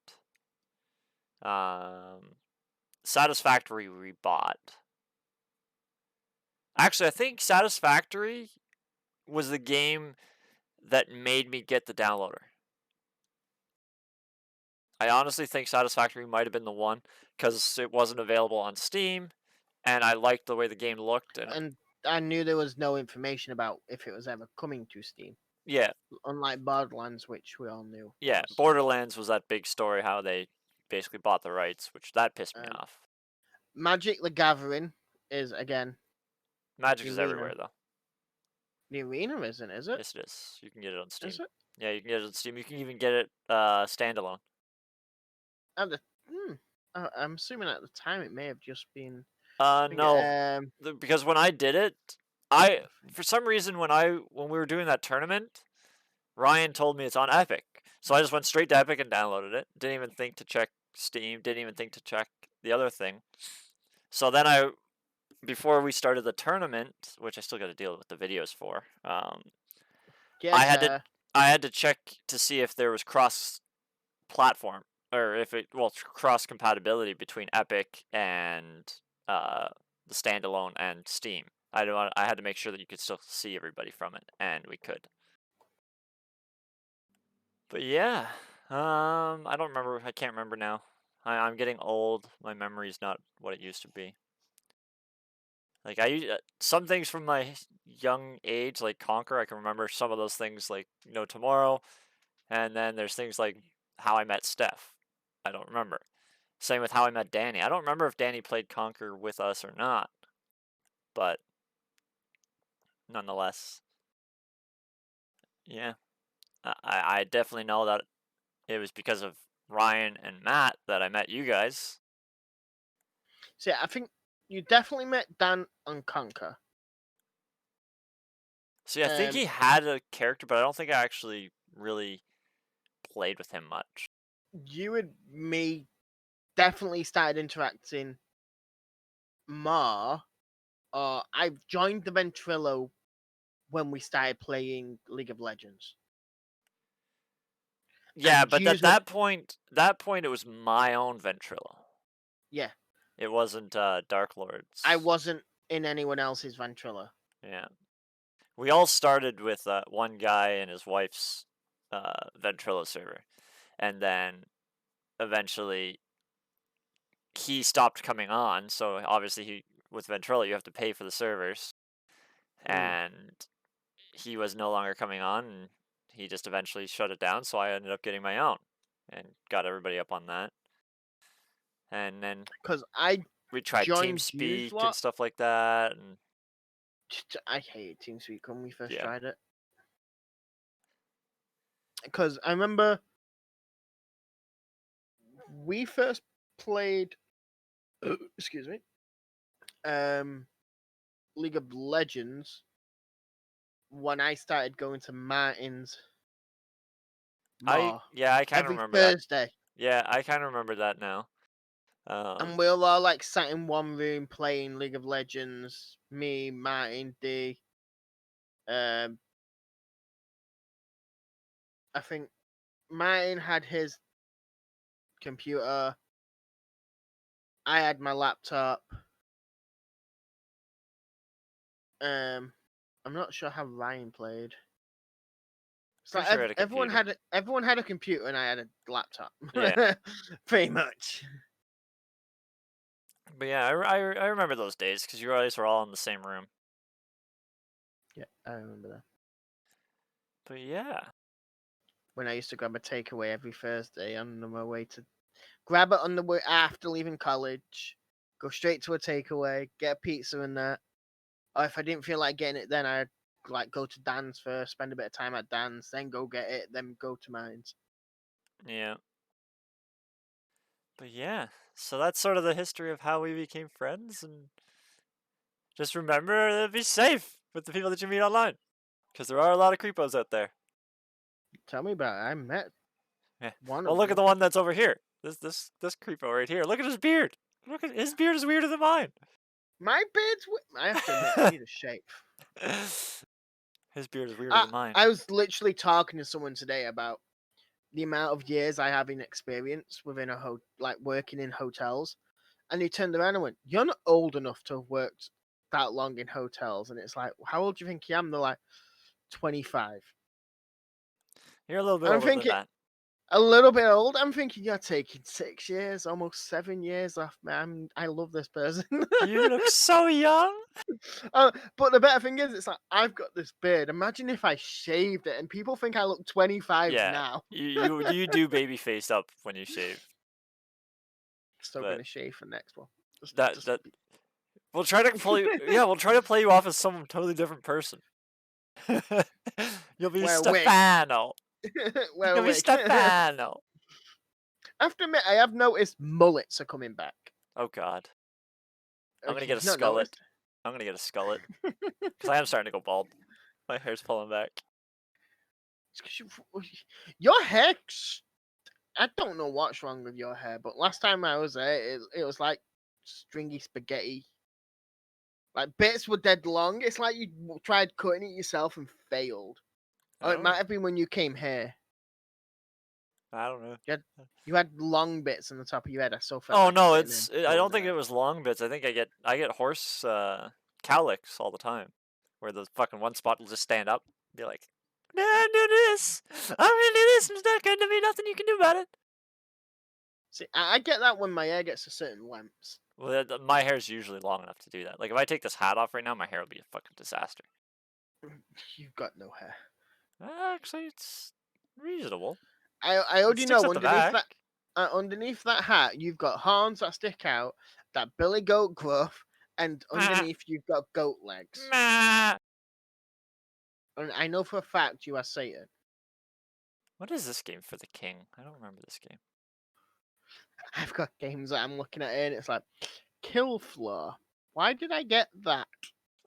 Speaker 1: Satisfactory we bought. Actually, I think Satisfactory was the game that made me get the downloader. I honestly think Satisfactory might have been the one, because it wasn't available on Steam, and I liked the way the game looked.
Speaker 2: And I knew there was no information about if it was ever coming to Steam.
Speaker 1: Yeah.
Speaker 2: Unlike Borderlands, which we all knew.
Speaker 1: Yeah, Borderlands was that big story, how they basically bought the rights, which that pissed me off.
Speaker 2: Magic the Gathering is, again...
Speaker 1: Magic is everywhere, though.
Speaker 2: The Arena isn't, is it?
Speaker 1: Yes, it is. You can get it on Steam.
Speaker 2: Is it?
Speaker 1: Yeah, you can get it on Steam. You can even get it standalone.
Speaker 2: I'm assuming at the time it may have just been...
Speaker 1: No. Because when I did it, For some reason, when we were doing that tournament, Ryan told me it's on Epic. So I just went straight to Epic and downloaded it. Didn't even think to check Steam. Didn't even think to check the other thing. So then before we started the tournament, which I still got to deal with the videos for, I
Speaker 2: Yes,
Speaker 1: had to
Speaker 2: sir.
Speaker 1: I had to check to see if there was cross platform or if it cross compatibility between Epic and uh, the standalone and Steam. I had to make sure that you could still see everybody from it, and we could. But yeah, I don't remember. I can't remember now. I'm getting old. My memory's not what it used to be. Like some things from my young age, like Conquer, I can remember some of those things, like tomorrow, and then there's things like how I met Steph. I don't remember. Same with how I met Danny. I don't remember if Danny played Conquer with us or not, but nonetheless, yeah, I definitely know that it was because of Ryan and Matt that I met you guys.
Speaker 2: See, I think you definitely met Dan on Conquer.
Speaker 1: See, I think he had a character, but I don't think I actually really played with him much.
Speaker 2: You and me definitely started interacting more. I joined the Ventrilo when we started playing League of Legends.
Speaker 1: Yeah,
Speaker 2: And
Speaker 1: but at that point, it was my own Ventrilo.
Speaker 2: yeah,
Speaker 1: It wasn't Dark Lord's.
Speaker 2: I wasn't in anyone else's Ventrilo.
Speaker 1: Yeah, we all started with one guy and his wife's Ventrilo server, and then eventually he stopped coming on. So obviously, with Ventrilo, you have to pay for the servers, and he was no longer coming on, and he just eventually shut it down. So I ended up getting my own, and got everybody up on that, and then
Speaker 2: Because I
Speaker 1: we tried
Speaker 2: joined you
Speaker 1: TeamSpeak and
Speaker 2: lot.
Speaker 1: stuff like that, and
Speaker 2: I hated TeamSpeak when we first
Speaker 1: yeah.
Speaker 2: tried it. Because I remember we first played excuse me, League of Legends when I started going to Martin's more
Speaker 1: I kind of
Speaker 2: every
Speaker 1: remember that.
Speaker 2: Thursday.
Speaker 1: Yeah, I kind of remember that now.
Speaker 2: And we were all like sat in one room playing League of Legends. Me, Martin, D. Um, I think Martin had his computer. I had my laptop. I'm not sure how Ryan played. So
Speaker 1: pretty sure I had a computer.
Speaker 2: everyone had a computer and I had a laptop.
Speaker 1: Yeah,
Speaker 2: Pretty much.
Speaker 1: but yeah, I remember those days because you guys were all in the same room.
Speaker 2: Yeah, I remember that.
Speaker 1: But yeah,
Speaker 2: When I used to grab a takeaway every Thursday on my way to grab it on the way after leaving college, go straight to a takeaway, get a pizza and that. Or if I didn't feel like getting it then I'd like go to Dan's first, spend a bit of time at Dan's, then go get it, then go to mine's.
Speaker 1: yeah, but yeah. So that's sort of the history of how we became friends, and just remember to be safe with the people that you meet online, because there are a lot of creepos out there.
Speaker 2: Tell me about it. I met
Speaker 1: Yeah.
Speaker 2: one
Speaker 1: Well,
Speaker 2: of
Speaker 1: look at
Speaker 2: them.
Speaker 1: the one that's over here. This creepo right here. Look at his beard. Look at his beard is weirder than mine.
Speaker 2: My beard's I have to admit, I need a shave.
Speaker 1: His beard is weirder than mine.
Speaker 2: I was literally talking to someone today about the amount of years I have in experience within like working in hotels, and he turned around and went, "You're not old enough to have worked that long in hotels." And it's like, "How old do you think I am?" They're like, 25.
Speaker 1: You're a little bit
Speaker 2: I'm
Speaker 1: older than
Speaker 2: thinking
Speaker 1: that.
Speaker 2: a little bit old. I'm thinking you're taking 6 years, almost 7 years off, man. I love this person.
Speaker 1: You look so young.
Speaker 2: But the better thing is, it's like I've got this beard. Imagine if I shaved it, and people think I look 25
Speaker 1: Yeah,
Speaker 2: now.
Speaker 1: you do baby face up when you shave,
Speaker 2: Still
Speaker 1: but
Speaker 2: gonna shave for next one.
Speaker 1: that
Speaker 2: Just
Speaker 1: that we'll try to play. Yeah, we'll try to play you off as some totally different person. You'll be
Speaker 2: wear a wig.
Speaker 1: Stefano.
Speaker 2: Wear a
Speaker 1: You'll be
Speaker 2: wig.
Speaker 1: Stefano.
Speaker 2: I have to admit, I have noticed mullets are coming back.
Speaker 1: Oh God, I'm gonna
Speaker 2: Okay,
Speaker 1: get a
Speaker 2: you've not noticed?
Speaker 1: skullet. I'm gonna get a skullet because I am starting to go bald. My hair's pulling back.
Speaker 2: It's 'cause your hair. I don't know what's wrong with your hair, but last time I was there, it was like stringy spaghetti. Like bits were dead long. It's like you tried cutting it yourself and failed. Or it
Speaker 1: Oh,
Speaker 2: might have been when you came here.
Speaker 1: I don't know.
Speaker 2: You had long bits on the top of your head. I still felt
Speaker 1: Oh
Speaker 2: like
Speaker 1: no,
Speaker 2: sitting
Speaker 1: it's.
Speaker 2: there
Speaker 1: I don't
Speaker 2: pulling
Speaker 1: think
Speaker 2: it
Speaker 1: it was long bits. I think I get horse cowlicks all the time, where the fucking one spot will just stand up, be like, "Nah, do this. I'm gonna do this. There's not gonna be nothing you can do about it."
Speaker 2: See, I get that when my hair gets a certain length.
Speaker 1: Well, my hair's usually long enough to do that. Like if I take this hat off right now, my hair will be a fucking disaster.
Speaker 2: You've got no hair.
Speaker 1: Actually, it's reasonable.
Speaker 2: I
Speaker 1: It
Speaker 2: already
Speaker 1: sticks
Speaker 2: know
Speaker 1: at the back.
Speaker 2: underneath that hat you've got horns that stick out, that billy goat growth, and
Speaker 1: Meh,
Speaker 2: underneath you've got goat legs.
Speaker 1: meh.
Speaker 2: And I know for a fact you are Satan.
Speaker 1: What is this game for the king? I don't remember this game.
Speaker 2: I've got games that I'm looking at here and it's like kill floor. Why did I get that?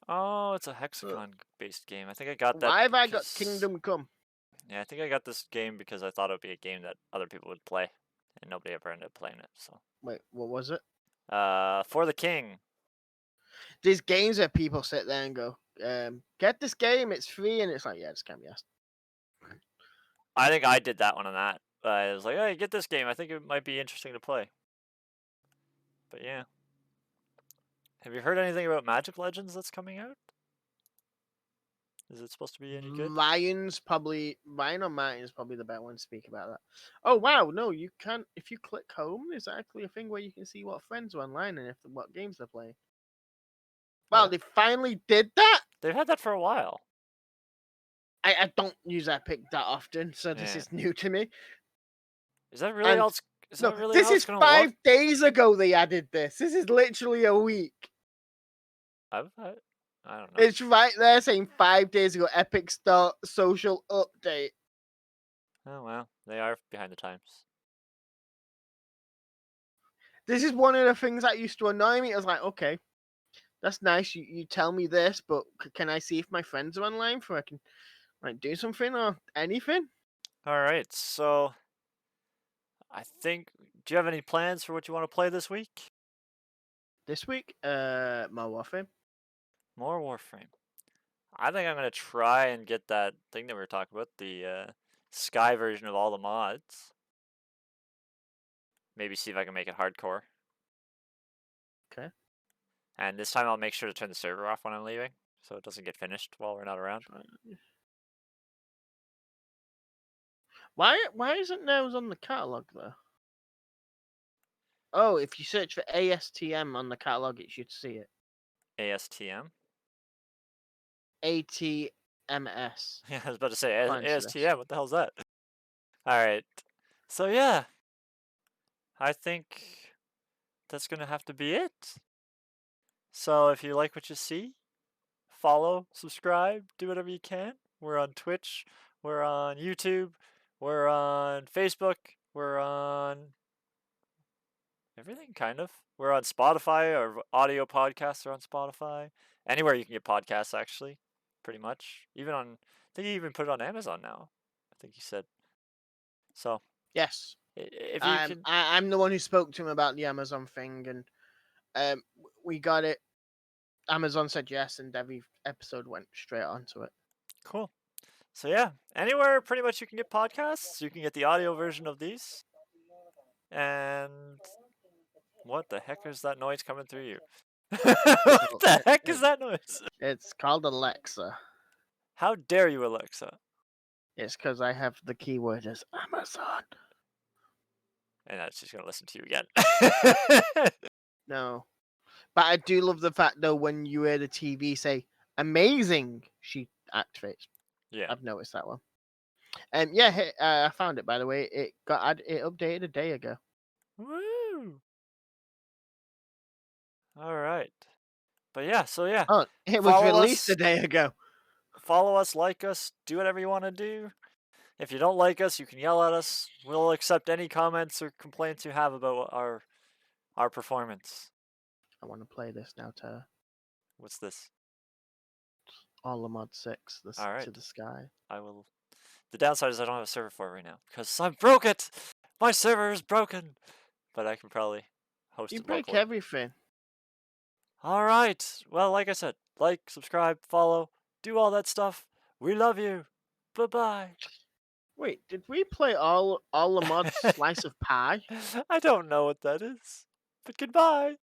Speaker 1: Oh, it's a hexagon-based game. I think I got that
Speaker 2: Why have I got
Speaker 1: because
Speaker 2: Kingdom Come?
Speaker 1: yeah, I think I got this game because I thought it would be a game that other people would play, and nobody ever ended up playing it. So,
Speaker 2: Wait, what was it?
Speaker 1: For the king.
Speaker 2: These games that people sit there and go, get this game, it's free, and it's like, yeah, just can't be asked.
Speaker 1: I think I did that one on that. I was like, hey, get this game. I think it might be interesting to play. But yeah. Have you heard anything about Magic Legends that's coming out? Is it supposed to be any good?
Speaker 2: Ryan or Martin is probably the better one to speak about that. Oh wow, no, you can't. If you click home, there's actually a thing where you can see what friends are online and what games they're playing. Wow,
Speaker 1: Yeah.
Speaker 2: they finally did that.
Speaker 1: They've had that for a while.
Speaker 2: I don't use Epic that often, so this
Speaker 1: Yeah.
Speaker 2: is new to me.
Speaker 1: Is that really
Speaker 2: And
Speaker 1: how it's? Is
Speaker 2: no,
Speaker 1: that really
Speaker 2: this
Speaker 1: how it's
Speaker 2: is
Speaker 1: gonna
Speaker 2: 5 days ago they added this. This is literally a week.
Speaker 1: look? I don't know.
Speaker 2: It's right there saying 5 days ago, Epic Start social update.
Speaker 1: Oh well, they are behind the times.
Speaker 2: This is one of the things that used to annoy me. I was like, okay, that's nice. You tell me this, but can I see if my friends are online so I can like do something or anything?
Speaker 1: All right, so I think. Do you have any plans for what you want to play this week?
Speaker 2: This week, more Warframe.
Speaker 1: More Warframe. I think I'm gonna try and get that thing that we were talking about, the Sky version of all the mods. Maybe see if I can make it hardcore.
Speaker 2: Okay.
Speaker 1: And this time I'll make sure to turn the server off when I'm leaving, so it doesn't get finished while we're not around.
Speaker 2: Why isn't those on the catalog though? Oh, if you search for ASTM on the catalog, it should see it.
Speaker 1: ASTM.
Speaker 2: ATMS.
Speaker 1: Yeah, I was about to say
Speaker 2: Fine, so
Speaker 1: ASTM. What the hell's that? All right. So yeah, I think that's gonna have to be it. So if you like what you see, follow, subscribe, do whatever you can. We're on Twitch, we're on YouTube, we're on Facebook, we're on everything kind of. We're on Spotify. Our audio podcasts are on Spotify. Anywhere you can get podcasts, actually, pretty much. Even on, I think you even put it on Amazon now. I think you said. So
Speaker 2: yes.
Speaker 1: if you can,
Speaker 2: I'm the one who spoke to him about the Amazon thing, and we got it. Amazon said yes, and every episode went straight onto it.
Speaker 1: cool. So yeah, anywhere pretty much you can get podcasts. You can get the audio version of these. And what the heck is that noise coming through you? What the heck is that noise?
Speaker 2: It's called Alexa.
Speaker 1: How dare you, Alexa?
Speaker 2: It's because I have the keyword as Amazon.
Speaker 1: And she's gonna listen to you again.
Speaker 2: No. But I do love the fact, though, when you hear the TV say, amazing, she activates.
Speaker 1: Yeah.
Speaker 2: I've noticed that one. Yeah, I found it, by the way. It updated a day ago.
Speaker 1: Woo! All right. But yeah, so yeah.
Speaker 2: Oh, it was
Speaker 1: Follow
Speaker 2: released
Speaker 1: us.
Speaker 2: a day ago.
Speaker 1: Follow us, like us, do whatever you want to do. If you don't like us, you can yell at us. We'll accept any comments or complaints you have about our performance.
Speaker 2: I want to play this now, Tara.
Speaker 1: What's this?
Speaker 2: All the mod 6
Speaker 1: All right.
Speaker 2: to the sky.
Speaker 1: I will. The downside is I don't have a server for it right now because I broke it. My server is broken, but I can probably host
Speaker 2: You
Speaker 1: it
Speaker 2: break
Speaker 1: locally.
Speaker 2: everything.
Speaker 1: All right. Well, like I said, like, subscribe, follow, do all that stuff. We love you. Bye bye.
Speaker 2: Wait, did we play all the mods slice of pie?
Speaker 1: I don't know what that is, but goodbye.